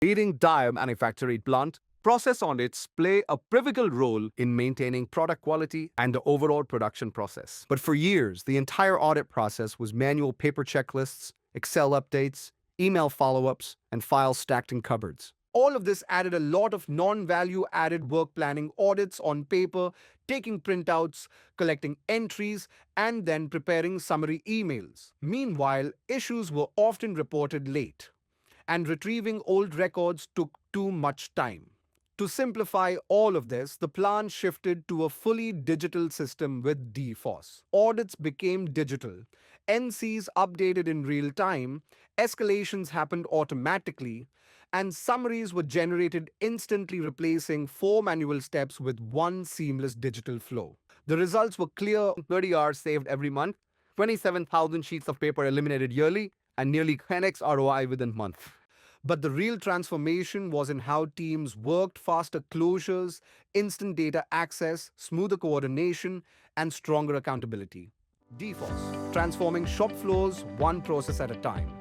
Leading tyre manufacturing plant, process audits play a pivotal role in maintaining product quality and the overall production process. But for years, the entire audit process was manual paper checklists, Excel updates, email follow-ups, and files stacked in cupboards. All of this added a lot of non-value added work planning audits on paper, taking printouts, collecting entries, and then preparing summary emails. Meanwhile, issues were often reported late and retrieving old records took too much time. To simplify all of this, the plan shifted to a fully digital system with DFOS. Audits became digital, NCs updated in real time, escalations happened automatically, and summaries were generated instantly, replacing four manual steps with one seamless digital flow. The results were clear: 30 hours saved every month, 27,000 sheets of paper eliminated yearly, and nearly 10x ROI within a month. But the real transformation was in how teams worked: faster closures, instant data access, smoother coordination, and stronger accountability. DFOS, transforming shop floors one process at a time.